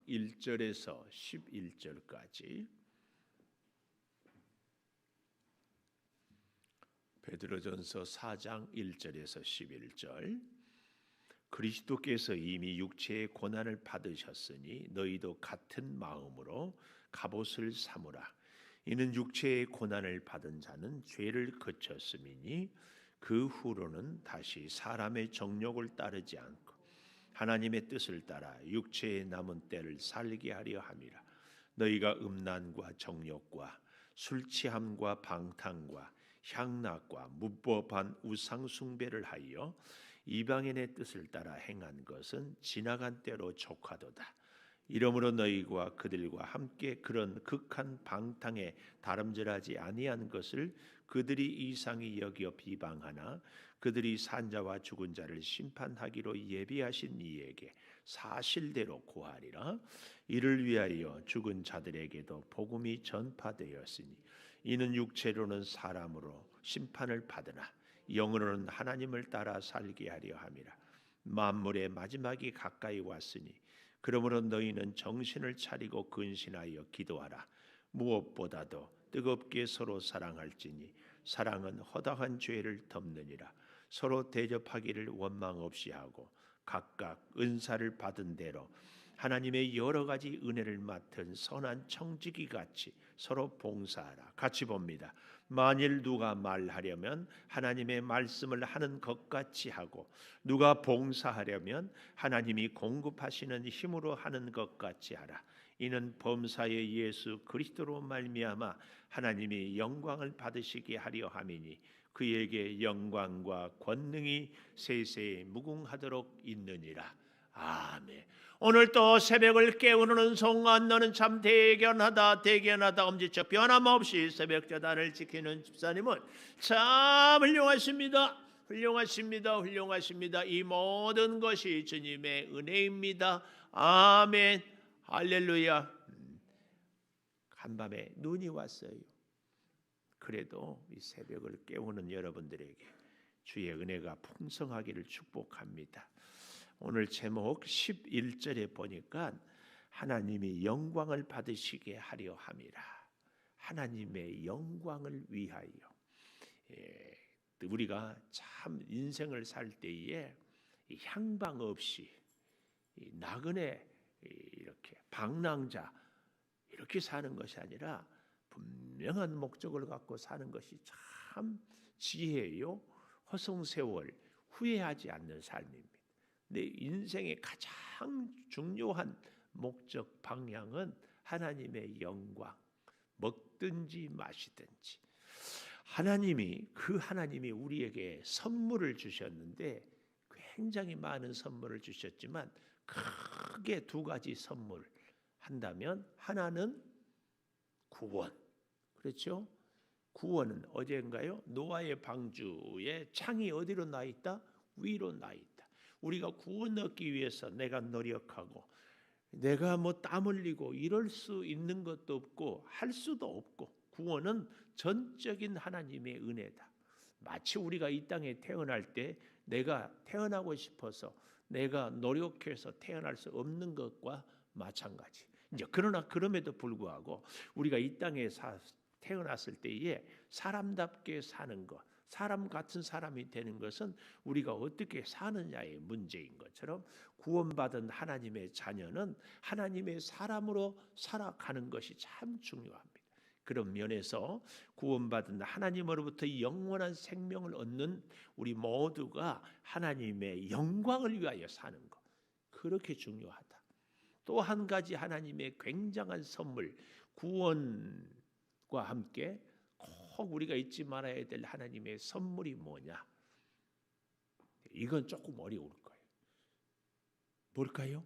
1절에서 11절까지 베드로전서 4장 1절에서 11절. 그리스도께서 이미 육체의 고난을 받으셨으니 너희도 같은 마음으로 갑옷을 삼으라. 이는 육체의 고난을 받은 자는 죄를 그쳤음이니 그 후로는 다시 사람의 정욕을 따르지 않고 하나님의 뜻을 따라 육체의 남은 때를 살게 하려 함이라. 너희가 음란과 정욕과 술 취함과 방탕과 향락과 무법한 우상 숭배를 하여 이방인의 뜻을 따라 행한 것은 지나간 때로 족하도다. 이러므로 너희와 그들과 함께 그런 극한 방탕에 다름질하지 아니한 것을 그들이 이상히 여겨 비방하나 그들이 산자와 죽은 자를 심판하기로 예비하신 이에게 사실대로 고하리라. 이를 위하여 죽은 자들에게도 복음이 전파되었으니 이는 육체로는 사람으로 심판을 받으나 영으로는 하나님을 따라 살게 하려 함이라. 만물의 마지막이 가까이 왔으니 그러므로 너희는 정신을 차리고 근신하여 기도하라. 무엇보다도 뜨겁게 서로 사랑할지니 사랑은 허다한 죄를 덮느니라. 서로 대접하기를 원망 없이 하고 각각 은사를 받은 대로 하나님의 여러 가지 은혜를 맡은 선한 청지기 같이 서로 봉사하라. 같이 봅니다. 만일 누가 말하려면 하나님의 말씀을 하는 것 같이 하고 누가 봉사하려면 하나님이 공급하시는 힘으로 하는 것 같이 하라. 이는 범사의 예수 그리스도로 말미암아 하나님이 영광을 받으시게 하려 함이니 그에게 영광과 권능이 세세에 무궁하도록 있느니라. 아멘. 오늘 또 새벽을 깨우는 은총한 너는 참 대견하다 엄지척 변함없이 새벽 재단을 지키는 집사님은 참 훌륭하십니다. 이 모든 것이 주님의 은혜입니다. 아멘. 할렐루야. 간밤에 눈이 왔어요. 그래도 이 새벽을 깨우는 여러분들에게 주의 은혜가 풍성하기를 축복합니다. 오늘 제목 11절에 보니까 하나님이 영광을 받으시게 하려 함이라. 하나님의 영광을 위하여. 우리가 참 인생을 살 때에 향방 없이 나그네 이렇게 방랑자 이렇게 사는 것이 아니라 분명한 목적을 갖고 사는 것이 참 지혜요 허송세월 후회하지 않는 삶입니다. 내 인생의 가장 중요한 목적 방향은 하나님의 영광, 먹든지 마시든지. 하나님이 우리에게 선물을 주셨는데 굉장히 많은 선물을 주셨지만 크게 두 가지 선물 한다면 하나는 구원. 그렇죠? 구원은 어제인가요? 노아의 방주에 창이 어디로 나 있다? 위로 나 있다. 우리가 구원 얻기 위해서 내가 노력하고 내가 땀 흘리고 이럴 수 있는 것도 없고 할 수도 없고 구원은 전적인 하나님의 은혜다. 마치 우리가 이 땅에 태어날 때 내가 태어나고 싶어서 내가 노력해서 태어날 수 없는 것과 마찬가지. 그러나 그럼에도 불구하고 우리가 이 땅에 태어났을 때에 사람답게 사는 것, 사람 같은 사람이 되는 것은 우리가 어떻게 사느냐의 문제인 것처럼 구원받은 하나님의 자녀는 하나님의 사람으로 살아가는 것이 참 중요합니다. 그런 면에서 구원받은 하나님으로부터 영원한 생명을 얻는 우리 모두가 하나님의 영광을 위하여 사는 것, 그렇게 중요하다. 또 한 가지 하나님의 굉장한 선물, 구원과 함께 꼭 우리가 잊지 말아야 될 하나님의 선물이 뭐냐? 이건 조금 어려울 거예요. 뭘까요?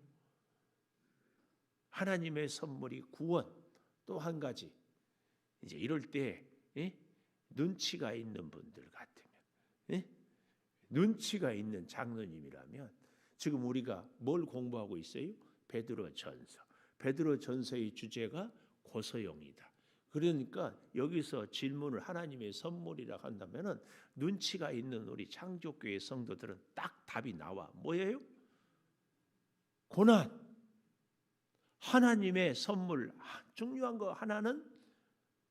하나님의 선물이 구원. 또 한 가지, 이제 이럴 때 눈치가 있는 분들 같으면, 눈치가 있는 장로님이라면 지금 우리가 뭘 공부하고 있어요? 베드로전서. 베드로전서의 주제가 고소용이다. 그러니까 여기서 질문을 하나님의 선물이라 한다면은 눈치가 있는 우리 창조교회 성도들은 딱 답이 나와. 뭐예요? 고난. 하나님의 선물, 중요한 거 하나는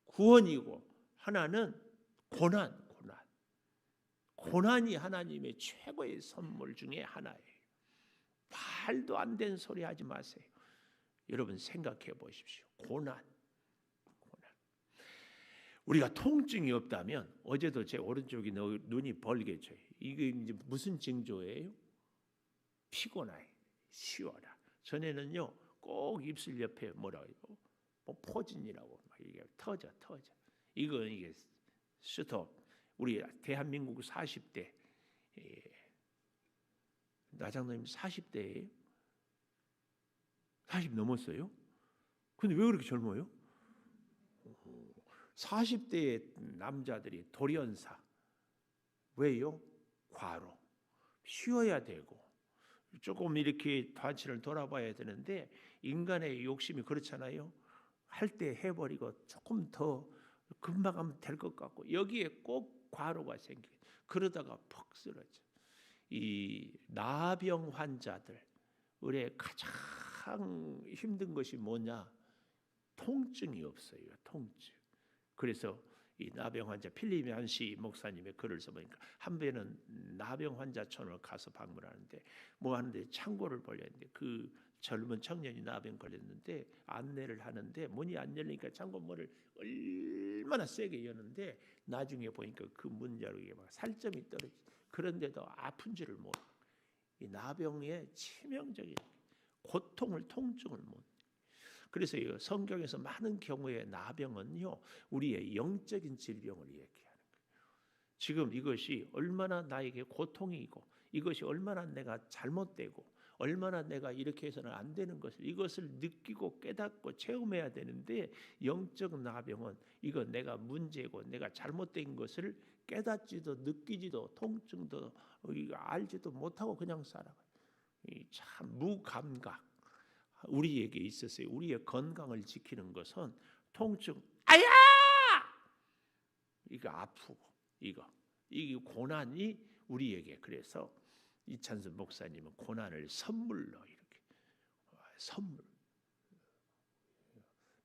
구원이고 하나는 고난이 하나님의 최고의 선물 중에 하나예요. 말도 안 되는 소리 하지 마세요. 여러분 생각해 보십시오. 고난. 우리가 통증이 없다면, 어제도 제 오른쪽이 눈이 벌개져요. 이게 이제 무슨 징조예요? 피곤해, 쉬어라. 전에는요 꼭 입술 옆에 뭐라고 해요? 뭐 포진이라고 막 이게 터져. 이게 스톱. 우리 대한민국 40대 나장로님 40대예요? 40 넘었어요? 근데 왜 그렇게 젊어요? 40대의 남자들이 돌연사. 왜요? 과로. 쉬어야 되고 조금 이렇게 반치를 돌아봐야 되는데 인간의 욕심이 그렇잖아요. 할 때 해버리고 조금 더 금방 하면 될 것 같고 여기에 꼭 과로가 생겨. 그러다가 퍽 쓰러져. 이 나병 환자들 의뢰 가장 힘든 것이 뭐냐? 통증이 없어요. 통증. 그래서 이 나병 환자 필립 한시 목사님의 글을 써보니까 한 번은 나병 환자촌을 가서 방문하는데 뭐 하는데 창고를 벌렸는데 그 젊은 청년이 나병 걸렸는데 안내를 하는데 문이 안 열리니까 창고 문을 얼마나 세게 여는데 나중에 보니까 그 문 열기에 막 살점이 떨어지. 그런데도 아픈 줄을 모르. 이 나병의 치명적인 고통을 통증을 못. 그래서 성경에서 많은 경우에 나병은요 우리의 영적인 질병을 얘기하는 거예요. 지금 이것이 얼마나 나에게 고통이고 이것이 얼마나 내가 잘못되고 얼마나 내가 이렇게 해서는 안 되는 것을 이것을 느끼고 깨닫고 체험해야 되는데 영적 나병은 이거 내가 문제고 내가 잘못된 것을 깨닫지도 느끼지도 통증도 알지도 못하고 그냥 살아가요. 참 무감각. 우리에게 있었어요. 우리의 건강을 지키는 것은 통증, 아야! 이거 아프고 이게 고난이 우리에게. 그래서 이찬수 목사님은 고난을 선물로 이렇게 선물,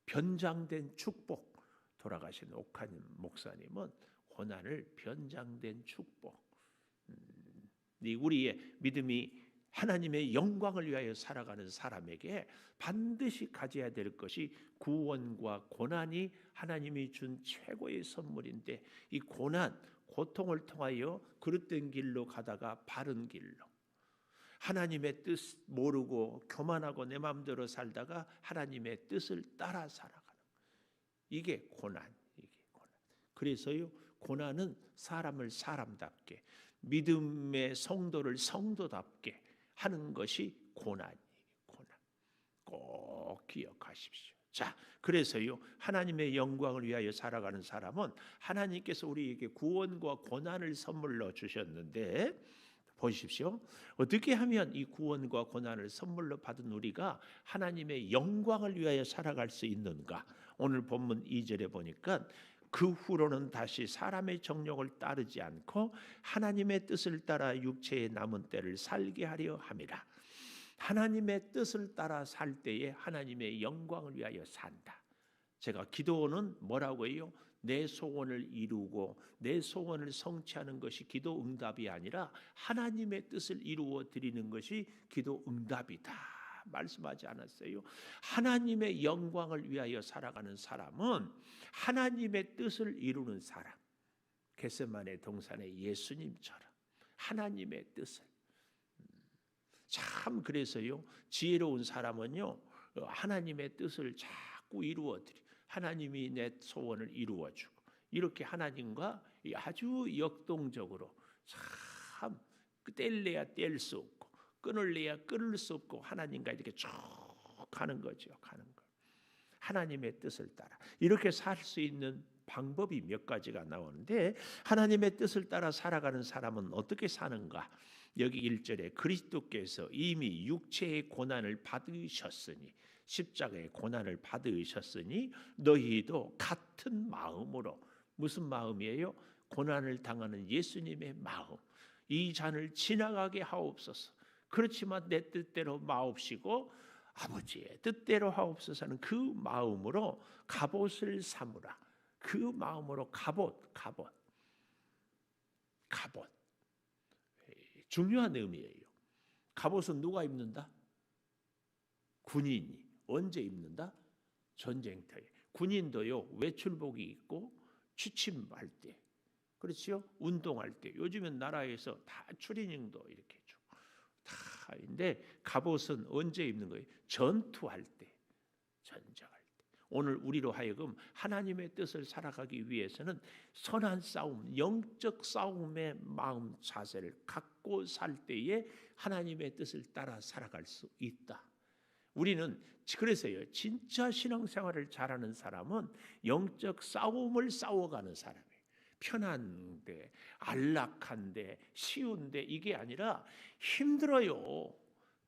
변장된 축복. 돌아가신 옥한 목사님은 고난을 변장된 축복. 우리의 믿음이 하나님의 영광을 위하여 살아가는 사람에게 반드시 가져야 될 것이 구원과 고난이 하나님이 준 최고의 선물인데 이 고난, 고통을 통하여 그릇된 길로 가다가 바른 길로 하나님의 뜻 모르고 교만하고 내 마음대로 살다가 하나님의 뜻을 따라 살아가는 이게 고난. 그래서요 고난은 사람을 사람답게 믿음의 성도를 성도답게 하는 것이 고난이에요. 고난. 꼭 기억하십시오. 자, 그래서요 하나님의 영광을 위하여 살아가는 사람은 하나님께서 우리에게 구원과 고난을 선물로 주셨는데 보십시오. 어떻게 하면 이 구원과 고난을 선물로 받은 우리가 하나님의 영광을 위하여 살아갈 수 있는가? 오늘 본문 2절에 보니까 그 후로는 다시 사람의 정욕을 따르지 않고 하나님의 뜻을 따라 육체의 남은 때를 살게 하려 함이라. 하나님의 뜻을 따라 살 때에 하나님의 영광을 위하여 산다. 제가 기도는 뭐라고 해요? 내 소원을 이루고 내 소원을 성취하는 것이 기도 응답이 아니라 하나님의 뜻을 이루어 드리는 것이 기도 응답이다. 말씀하지 않았어요? 하나님의 영광을 위하여 살아가는 사람은 하나님의 뜻을 이루는 사람. 겟세마네 동산의 예수님처럼 하나님의 뜻을. 참 그래서요 지혜로운 사람은요 하나님의 뜻을 자꾸 이루어드려. 하나님이 내 소원을 이루어주고 이렇게 하나님과 아주 역동적으로 참 뗄래야 뗄 수 없고 끊을래야 끊을 수 없고 하나님과 이렇게 쭉 가는 거죠. 가는 거. 하나님의 뜻을 따라 이렇게 살 수 있는 방법이 몇 가지가 나오는데 하나님의 뜻을 따라 살아가는 사람은 어떻게 사는가? 여기 1절에 그리스도께서 이미 육체의 고난을 받으셨으니 십자가의 고난을 받으셨으니 너희도 같은 마음으로. 무슨 마음이에요? 고난을 당하는 예수님의 마음. 이 잔을 지나가게 하옵소서. 그렇지만 내 뜻대로 마옵시고 아버지의 뜻대로 하옵소서는 그 마음으로 갑옷을 삼으라. 그 마음으로 갑옷. 중요한 의미예요. 갑옷은 누가 입는다? 군인이. 언제 입는다? 전쟁터에. 군인도요 외출복이 있고 취침할 때, 그렇지요? 운동할 때. 요즘엔 나라에서 다 추리닝도 이렇게 쭉 다인데 갑옷은 언제 입는 거예요? 전투할 때, 전쟁할 때. 오늘 우리로 하여금 하나님의 뜻을 살아가기 위해서는 선한 싸움, 영적 싸움의 마음 자세를 갖고 살 때에 하나님의 뜻을 따라 살아갈 수 있다. 우리는 그래서요, 진짜 신앙생활을 잘하는 사람은 영적 싸움을 싸워가는 사람이에요. 편한데, 안락한데, 쉬운데 이게 아니라 힘들어요.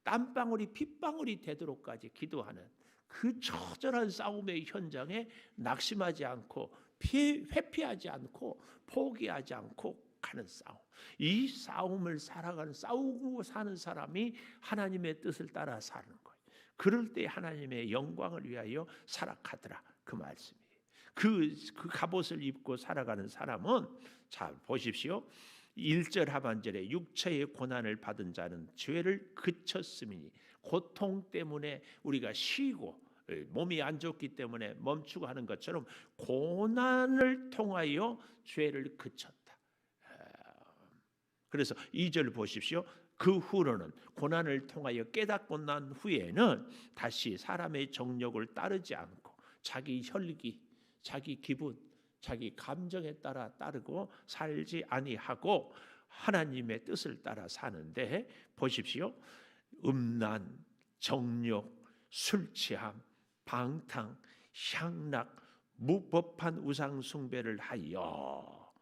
땀방울이 핏방울이 되도록까지 기도하는 그 처절한 싸움의 현장에 낙심하지 않고 회피하지 않고 포기하지 않고 가는 싸움. 이 싸움을 살아가는, 싸우고 사는 사람이 하나님의 뜻을 따라 사는 거예요. 그럴 때 하나님의 영광을 위하여 살아가더라, 그 말씀이에요. 그 갑옷을 입고 살아가는 사람은, 자 보십시오. 1절 하반절에 육체의 고난을 받은 자는 죄를 그쳤음이니, 고통 때문에 우리가 쉬고 몸이 안 좋기 때문에 멈추고 하는 것처럼 고난을 통하여 죄를 그쳤다. 그래서 2절 보십시오. 그 후로는, 고난을 통하여 깨닫고 난 후에는 다시 사람의 정욕을 따르지 않고 자기 혈기, 자기 기분, 자기 감정에 따라 따르고 살지 아니하고 하나님의 뜻을 따라 사는데, 보십시오. 음란, 정욕, 술 취함, 방탕, 향락, 무법한 우상 숭배를 하여,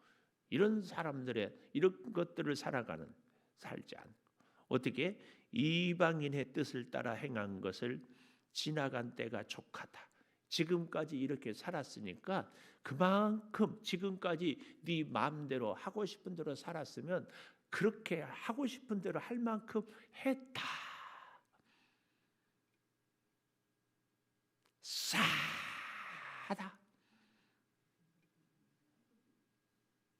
이런 사람들의 이런 것들을 살지 않고 어떻게 이방인의 뜻을 따라 행한 것을 지나간 때가 족하다. 지금까지 이렇게 살았으니까 그만큼 지금까지 네 마음대로 하고 싶은 대로 살았으면 그렇게 하고 싶은 대로 할 만큼 했다. 싸다.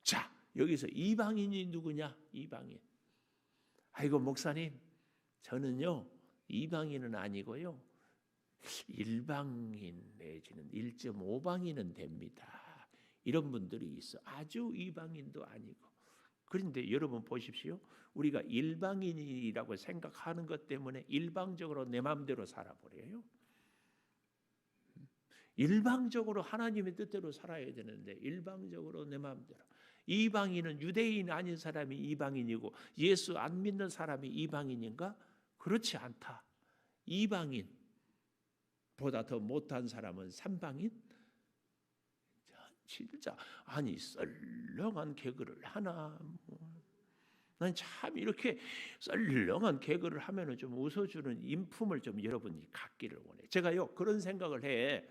자, 여기서 이방인이 누구냐? 이방인. 아이고 목사님, 저는요 이방인은 아니고요 일방인 내지는 1.5방인은 됩니다. 이런 분들이 있어. 아주 이방인도 아니고. 그런데 여러분 보십시오. 우리가 일방인이라고 생각하는 것 때문에 일방적으로 내 마음대로 살아버려요. 일방적으로 하나님의 뜻대로 살아야 되는데 일방적으로 내 마음대로. 이방인은 유대인 아닌 사람이 이방인이고 예수 안 믿는 사람이 이방인인가? 그렇지 않다. 이방인보다 더 못한 사람은 삼방인? 진짜 아니 썰렁한 개그를 하나. 난 참 이렇게 썰렁한 개그를 하면은 좀 웃어주는 인품을 좀 여러분이 갖기를 원해. 제가요 그런 생각을 해.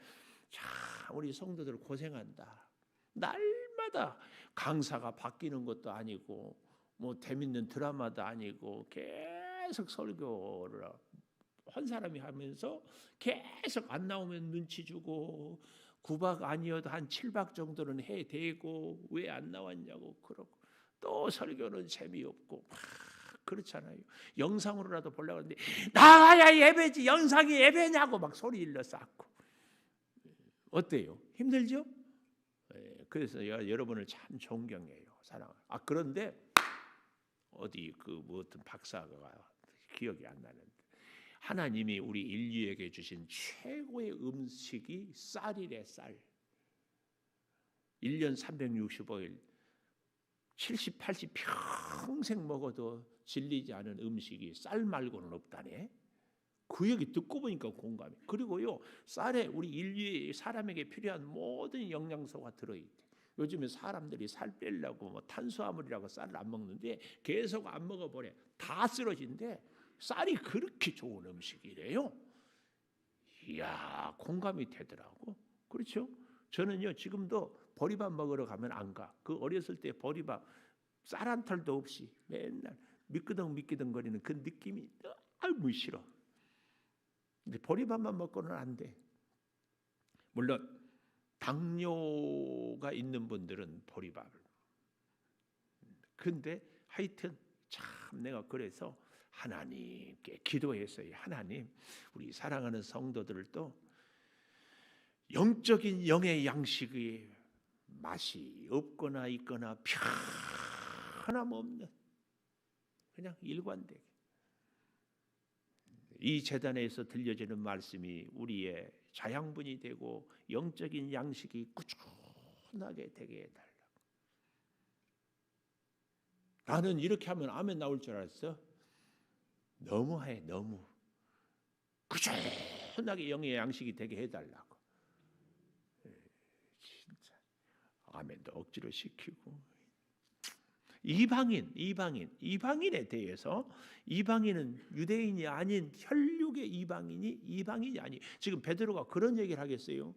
참 우리 성도들 고생한다. 날마다 강사가 바뀌는 것도 아니고 뭐 재밌는 드라마도 아니고 계속 설교를 한 사람이 하면서 계속 안 나오면 눈치 주고 9박 아니어도 한 7박 정도는 해대고 왜 안 나왔냐고 그러고 또 설교는 재미없고 그렇잖아요. 영상으로라도 보려고 하는데 나가야 예배지 영상이 예배냐고 막 소리 일러 쌓고. 어때요? 힘들죠? 그래서 여러분을 참 존경해요. 사랑을. 그런데 어디 뭐 어떤 박사가 기억이 안 나는데 하나님이 우리 인류에게 주신 최고의 음식이 쌀이래. 쌀. 1년 365일 70, 80 평생 먹어도 질리지 않은 음식이 쌀 말고는 없다네. 그 얘기 듣고 보니까 공감이. 그리고요 쌀에 우리 인류의 사람에게 필요한 모든 영양소가 들어있대. 요즘에 사람들이 살 빼려고 뭐 탄수화물이라고 쌀을 안 먹는데 계속 안 먹어버려. 다 쓰러진대. 쌀이 그렇게 좋은 음식이래요. 이야 공감이 되더라고. 그렇죠? 저는요 지금도 보리밥 먹으러 가면 안 가. 그 어렸을 때 보리밥 쌀 한 털도 없이 맨날 미끄덩 거리는 그 느낌이 너무 싫어. 근데 보리밥만 먹고는 안 돼. 물론 당뇨가 있는 분들은 보리밥을. 근데 하여튼 참 내가 그래서 하나님께 기도했어요. 하나님, 우리 사랑하는 성도들도 영적인 영의 양식의 맛이 없거나 있거나 변함없는 그냥 일관되게 이 제단에서 들려지는 말씀이 우리의 자양분이 되고 영적인 양식이 꾸준하게 되게 해달라. 나는 이렇게 하면 아멘 나올 줄 알았어. 너무해. 너무 꾸준하게 영의 양식이 되게 해달라고. 진짜 아멘도 억지로 시키고. 이방인에 대해서 이방인은 유대인이 아닌 혈육의 이방인이 아니. 지금 베드로가 그런 얘기를 하겠어요?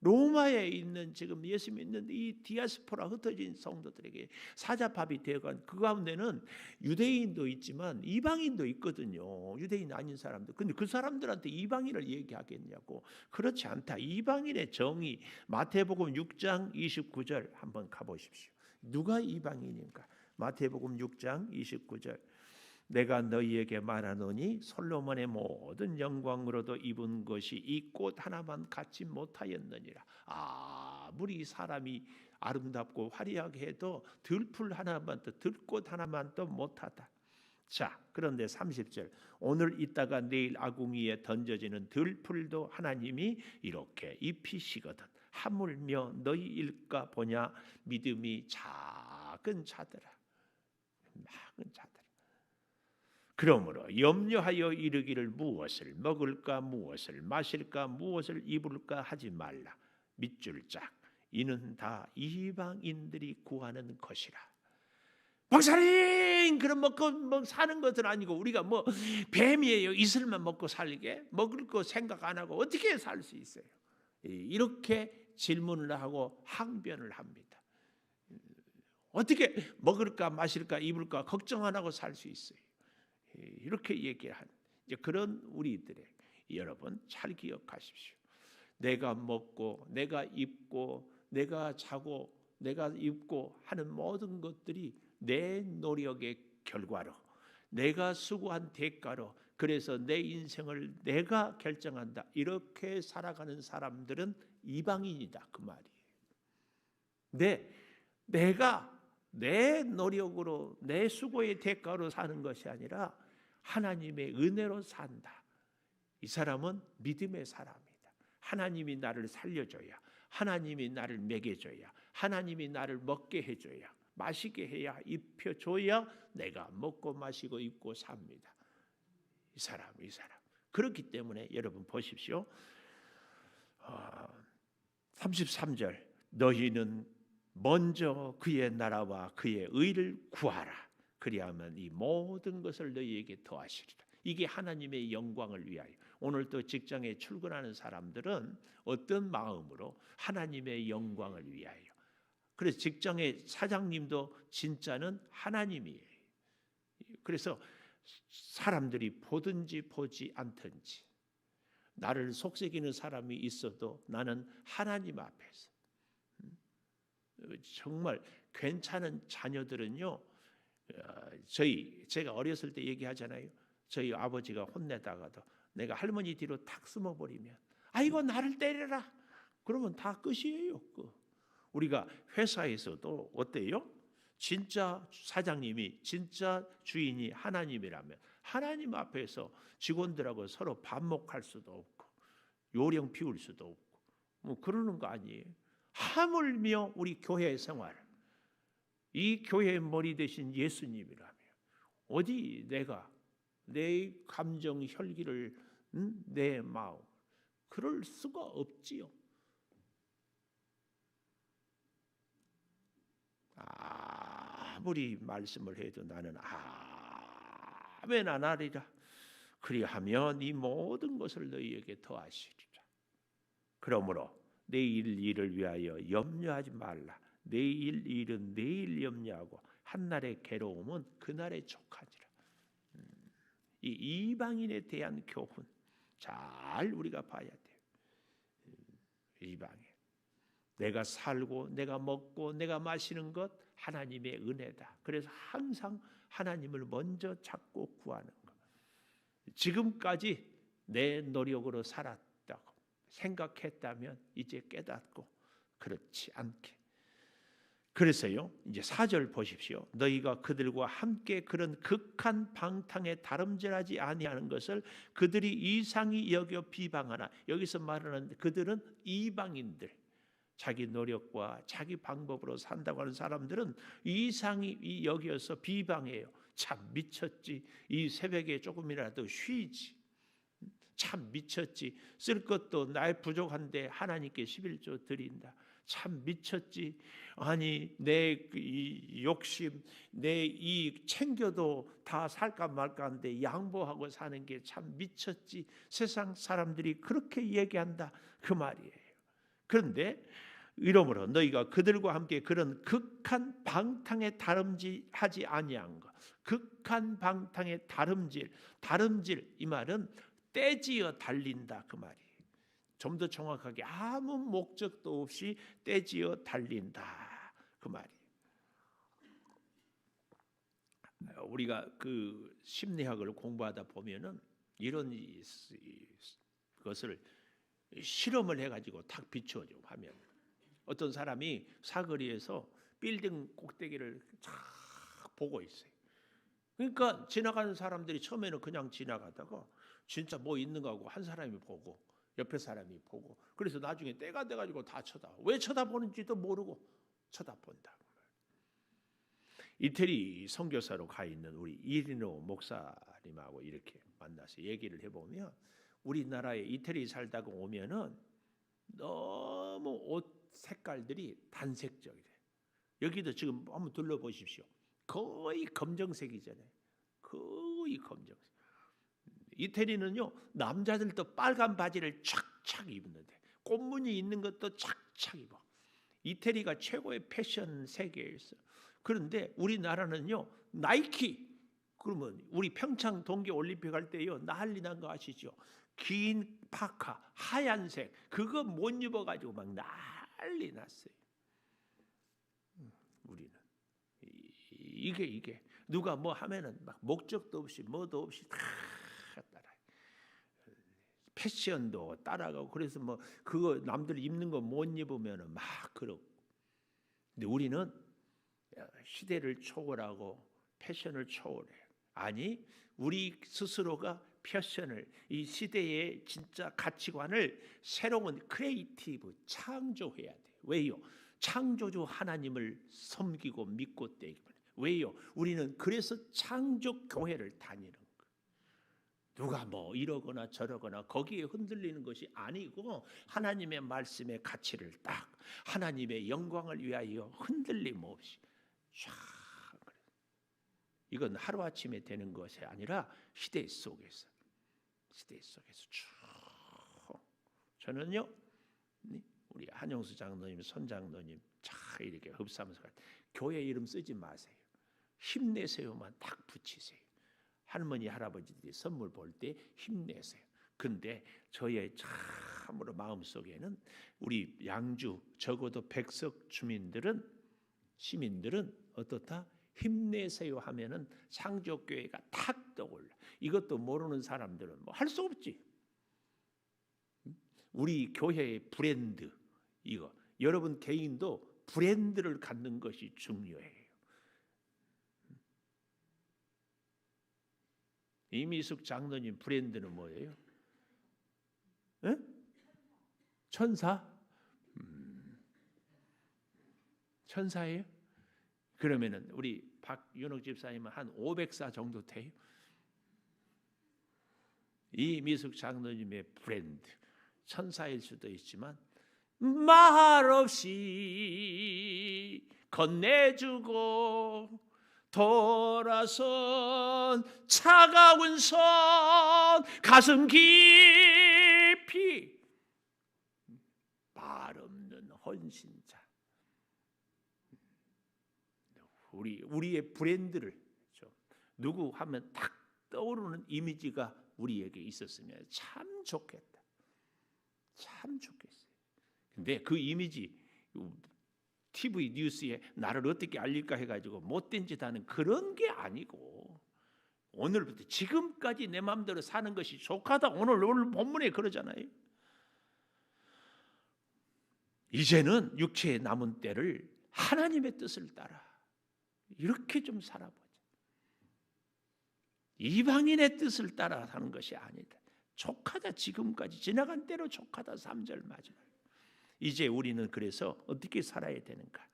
로마에 있는 지금 예수 믿는 이 디아스포라 흩어진 성도들에게 사자밥이 되어간 그 가운데는 유대인도 있지만 이방인도 있거든요. 유대인 아닌 사람들. 근데 그 사람들한테 이방인을 얘기하겠냐고. 그렇지 않다. 이방인의 정의 마태복음 6장 29절 한번 가보십시오. 누가 이방인인가? 마태복음 6장 29절. 내가 너희에게 말하노니 솔로몬의 모든 영광으로도 입은 것이 이 꽃 하나만 갖지 못하였느니라. 아무리 사람이 아름답고 화려하게 해도 들풀 하나만 더 들꽃 하나만 더 못하다. 자, 그런데 30절. 오늘 있다가 내일 아궁이에 던져지는 들풀도 하나님이 이렇게 입히시거든. 하물며 너희 일까 보냐. 믿음이 작은 자들아. 그러므로 염려하여 이르기를 무엇을 먹을까 무엇을 마실까 무엇을 입을까 하지 말라. 밑줄 짝. 이는 다 이방인들이 구하는 것이라. 목사님, 그럼 먹고 사는 것은 아니고 우리가 뱀이에요. 이슬만 먹고 살게? 먹을 거 생각 안 하고 어떻게 살 수 있어요? 이렇게 질문을 하고 항변을 합니다. 어떻게 먹을까 마실까 입을까 걱정 안 하고 살 수 있어요? 이렇게 얘기한 그런 우리들의 여러분 잘 기억하십시오. 내가 먹고 내가 입고 내가 자고 내가 입고 하는 모든 것들이 내 노력의 결과로 내가 수고한 대가로 그래서 내 인생을 내가 결정한다. 이렇게 살아가는 사람들은 이방인이다 그 말이에요. 내가 내 노력으로 내 수고의 대가로 사는 것이 아니라 하나님의 은혜로 산다. 이 사람은 믿음의 사람이다. 하나님이 나를 살려줘야, 하나님이 나를 먹여줘야, 하나님이 나를 먹게 해줘야, 마시게 해야, 입혀줘야 내가 먹고 마시고 입고 삽니다. 이 사람. 그렇기 때문에 여러분 보십시오. 33절. 너희는 먼저 그의 나라와 그의 의를 구하라. 그리하면 이 모든 것을 너희에게 더하시리라. 이게 하나님의 영광을 위하여. 오늘 또 직장에 출근하는 사람들은 어떤 마음으로 하나님의 영광을 위하여. 그래서 직장의 사장님도 진짜는 하나님이에요. 그래서 사람들이 보든지 보지 않든지 나를 속삭이는 사람이 있어도 나는 하나님 앞에서 정말 괜찮은 자녀들은요. 제가 어렸을 때 얘기하잖아요. 저희 아버지가 혼내다가도 내가 할머니 뒤로 탁 숨어버리면 아이고 나를 때려라. 그러면 다 끝이에요. 우리가 회사에서도 어때요? 진짜 사장님이 진짜 주인이 하나님이라면 하나님 앞에서 직원들하고 서로 반목할 수도 없고 요령 피울 수도 없고 그러는 거 아니에요. 하물며 우리 교회 생활 이 교회의 머리 되신 예수님이라면 어디 내가 내 감정 혈기를 내 마음 그럴 수가 없지요. 아무리 말씀을 해도 나는 아멘 안 하리라. 그리하면 이 모든 것을 너희에게 더하시리라. 그러므로 내일 일을 위하여 염려하지 말라. 내일 일은 내일 염려하고 한날의 괴로움은 그날의 족하니라. 이 이방인에 대한 교훈, 잘 우리가 봐야 돼요. 이방에 내가 살고 내가 먹고 내가 마시는 것 하나님의 은혜다. 그래서 항상 하나님을 먼저 찾고 구하는 것. 지금까지 내 노력으로 살았다고 생각했다면 이제 깨닫고 그렇지 않게. 그래서요, 이제 4절 보십시오. 너희가 그들과 함께 그런 극한 방탕에 다름질하지 아니하는 것을 그들이 이상히 여겨 비방하나. 여기서 말하는 그들은 이방인들, 자기 노력과 자기 방법으로 산다고 하는 사람들은 이상히 여겨서 비방해요. 참 미쳤지. 이 새벽에 조금이라도 쉬지. 참 미쳤지. 쓸 것도 나의 부족한데 하나님께 11조 드린다. 참 미쳤지. 아니 내 이 욕심, 내 이 챙겨도 다 살까 말까한데 양보하고 사는 게 참 미쳤지. 세상 사람들이 그렇게 얘기한다 그 말이에요. 그런데 이러므로 너희가 그들과 함께 그런 극한 방탕에 다름질하지 아니한 것. 극한 방탕에 다름질 이 말은 떼지어 달린다 그 말이에요. 좀 더 정확하게 아무 목적도 없이 떼지어 달린다 그 말이에요. 우리가 그 심리학을 공부하다 보면은 이런 것을 실험을 해가지고 탁 비추어줘 화면. 어떤 사람이 사거리에서 빌딩 꼭대기를 쫙 보고 있어요. 그러니까 지나가는 사람들이 처음에는 그냥 지나가다가 진짜 뭐 있는가 하고 한 사람이 보고 옆에 사람이 보고 그래서 나중에 때가 돼가지고 다 왜 쳐다보는지도 모르고 쳐다본다. 이태리 선교사로 가 있는 우리 이리노 목사님하고 이렇게 만나서 얘기를 해보면 우리나라에 이태리 살다가 오면은 너무 옷 색깔들이 단색적이래. 여기도 지금 한번 둘러보십시오. 거의 검정색이잖아요. 거의 검정색. 이태리는요 남자들도 빨간 바지를 착착 입는데 꽃무늬 있는 것도 착착 입어. 이태리가 최고의 패션 세계에서. 그런데 우리나라는요 나이키 그러면 우리 평창 동계올림픽 할 때요 난리 난 거 아시죠? 긴 파카 하얀색 그거 못 입어가지고 막 난리 났어요. 우리는 이게 누가 뭐 하면은 막 목적도 없이 뭐도 없이 다 따라 패션도 따라가고 그래서 뭐 그거 남들 입는 거 못 입으면은 막 그러고. 근데 우리는 시대를 초월하고 패션을 초월해. 아니 우리 스스로가 패션을 이 시대의 진짜 가치관을 새로운 크리에이티브 창조해야 돼. 왜요? 창조주 하나님을 섬기고 믿고 때문에. 왜요? 우리는 그래서 창조 교회를 다니는 거예요. 누가 뭐 이러거나 저러거나 거기에 흔들리는 것이 아니고 하나님의 말씀의 가치를 딱 하나님의 영광을 위하여 흔들림 없이 쫙. 이건 하루아침에 되는 것이 아니라 시대 속에서 쭉. 저는요 우리 한영수 장로님, 손장로님 쫙 이렇게 흡사하면서 교회 이름 쓰지 마세요. 힘내세요만 딱 붙이세요. 할머니 할아버지들이 선물 볼 때 힘내세요. 근데 저의 참으로 마음속에는 우리 양주 적어도 백석 시민들은 어떻다? 힘내세요 하면은 창조교회가 탁 떠올라. 이것도 모르는 사람들은 뭐 할 수 없지. 우리 교회의 브랜드 이거 여러분 개인도 브랜드를 갖는 것이 중요해요. 이미숙 장로님 브랜드는 뭐예요? 에? 천사? 천사예요? 그러면은 우리 박윤옥 집사님은 한 500사 정도 돼요. 이미숙 장로님의 브랜드 천사일 수도 있지만 말없이 건네주고 돌아선 차가운 손 가슴 깊이 말 없는 헌신자. 우리의 브랜드를 누구 하면 딱 떠오르는 이미지가 우리에게 있었으면 참 좋겠다. 참 좋겠어요. 근데 그 이미지 TV 뉴스에 나를 어떻게 알릴까 해가지고 못된 짓 하는 그런 게 아니고, 오늘부터 지금까지 내 마음대로 사는 것이 족하다. 오늘 본문에 그러잖아요. 이제는 육체의 남은 때를 하나님의 뜻을 따라 이렇게 좀 살아보자. 이방인의 뜻을 따라 사는 것이 아니다. 족하다. 지금까지 지나간 대로 족하다. 3절 마지막. 이제 우리는 그래서 어떻게 살아야 되는가?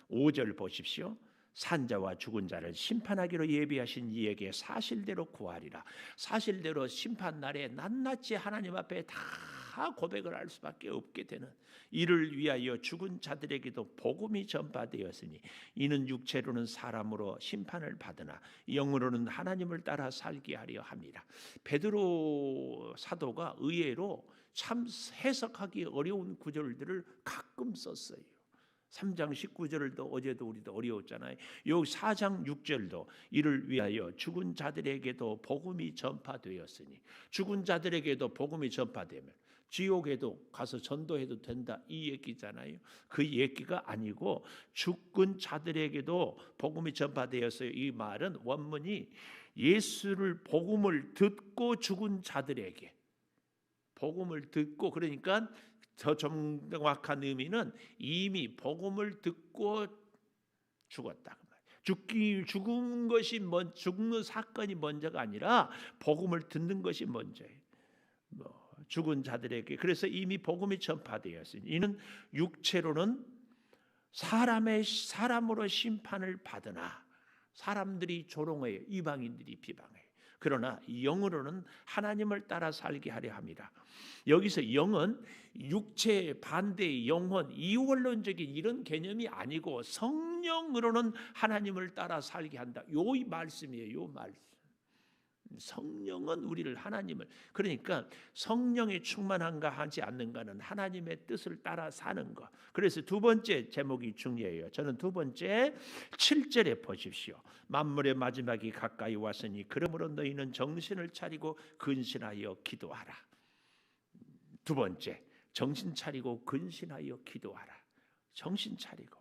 5절 보십시오. 산자와 죽은 자를 심판하기로 예비하신 이에게 사실대로 구하리라. 사실대로 심판날에 낱낱이 하나님 앞에 다 고백을 할 수밖에 없게 되는, 이를 위하여 죽은 자들에게도 복음이 전파되었으니 이는 육체로는 사람으로 심판을 받으나 영으로는 하나님을 따라 살게 하려 함이라. 베드로 사도가 의외로 참 해석하기 어려운 구절들을 가끔 썼어요. 3장 19절도 어제도 우리도 어려웠잖아요. 여기 4장 6절도 이를 위하여 죽은 자들에게도 복음이 전파되었으니, 죽은 자들에게도 복음이 전파되면 지옥에도 가서 전도해도 된다, 이 얘기잖아요. 그 얘기가 아니고 죽은 자들에게도 복음이 전파되었어요. 이 말은 원문이 예수를 복음을 듣고 죽은 자들에게, 복음을 듣고, 그러니까 더 정확한 의미는 이미 복음을 듣고 죽었다. 죽은 것이 죽는 사건이 먼저가 아니라 복음을 듣는 것이 먼저예요. 죽은 자들에게. 그래서 이미 복음이 전파되었으니 이는 육체로는 사람으로 심판을 받으나, 사람들이 조롱해요. 이방인들이 비방해요. 그러나 영으로는 하나님을 따라 살게 하려 함이라. 여기서 영은 육체 반대의 영혼, 이원론적인 이런 개념이 아니고 성령으로는 하나님을 따라 살게 한다. 요 말씀이에요. 요 말씀. 성령은 우리를 하나님을, 그러니까 성령이 충만한가 하지 않는가는 하나님의 뜻을 따라 사는 것. 그래서 두 번째 제목이 중요해요. 저는 두 번째 7절에 보십시오. 만물의 마지막이 가까이 왔으니 그러므로 너희는 정신을 차리고 근신하여 기도하라. 두 번째, 정신 차리고 근신하여 기도하라. 정신 차리고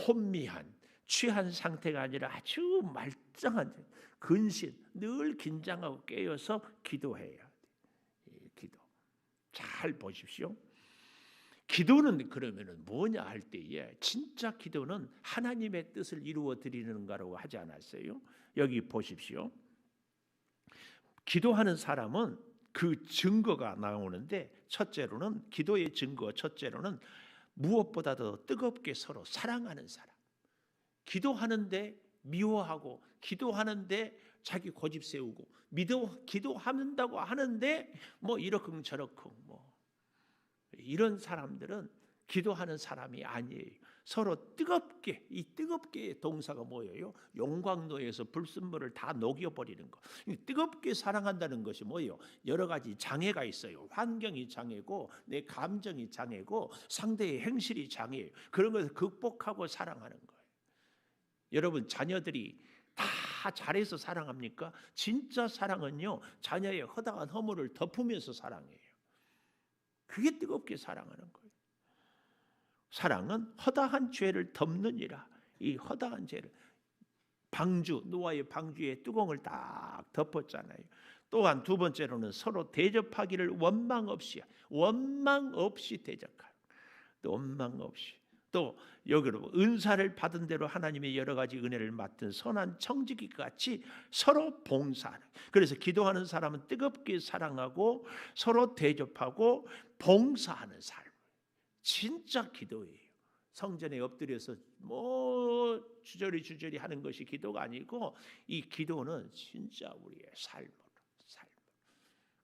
혼미한 취한 상태가 아니라 아주 말짱한 근신, 늘 긴장하고 깨어서 기도해야 돼. 기도. 잘 보십시오. 기도는 그러면은 뭐냐 할 때에, 진짜 기도는 하나님의 뜻을 이루어 드리는 거라고 하지 않았어요? 여기 보십시오. 기도하는 사람은 그 증거가 나오는데, 첫째로는 기도의 증거, 첫째로는 무엇보다도 뜨겁게 서로 사랑하는 사람. 기도하는데 미워하고, 기도하는데 자기 고집 세우고, 기도한다고 하는데 뭐 이러쿵 저러쿵 뭐 이런 사람들은 기도하는 사람이 아니에요. 서로 뜨겁게, 이 뜨겁게의 동사가 뭐예요? 용광로에서 불순물을 다 녹여버리는 거. 뜨겁게 사랑한다는 것이 뭐예요? 여러 가지 장애가 있어요. 환경이 장애고, 내 감정이 장애고, 상대의 행실이 장애예요. 그런 것을 극복하고 사랑하는 거예요. 여러분, 자녀들이 다 잘해서 사랑합니까? 진짜 사랑은요, 자녀의 허다한 허물을 덮으면서 사랑해요. 그게 뜨겁게 사랑하는 거예요. 사랑은 허다한 죄를 덮느니라. 이 허다한 죄를, 노아의 방주에 뚜껑을 딱 덮었잖아요. 또한 두 번째로는 서로 대접하기를 원망 없이 대접하라. 또 원망 없이. 또 여기로 은사를 받은 대로 하나님의 여러 가지 은혜를 맡은 선한 청지기 같이 서로 봉사하는. 그래서 기도하는 사람은 뜨겁게 사랑하고 서로 대접하고 봉사하는 삶. 진짜 기도예요. 성전에 엎드려서 뭐 주저리 하는 것이 기도가 아니고, 이 기도는 진짜 우리의 삶으로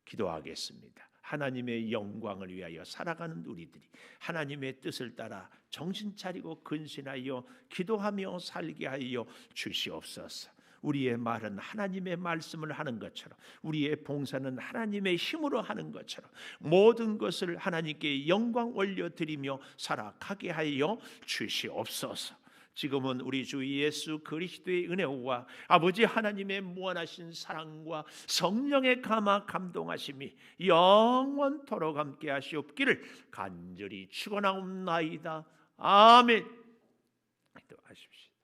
기도하겠습니다. 하나님의 영광을 위하여 살아가는 우리들이 하나님의 뜻을 따라 정신 차리고 근신하여 기도하며 살게 하여 주시옵소서. 우리의 말은 하나님의 말씀을 하는 것처럼, 우리의 봉사는 하나님의 힘으로 하는 것처럼 모든 것을 하나님께 영광 올려드리며 살아가게 하여 주시옵소서. 지금은 우리 주 예수 그리스도의 은혜와 아버지 하나님의 무한하신 사랑과 성령의 감화 감동하심이 영원토록 함께 하시옵기를 간절히 축원하옵나이다. 아멘. 기도하십시오.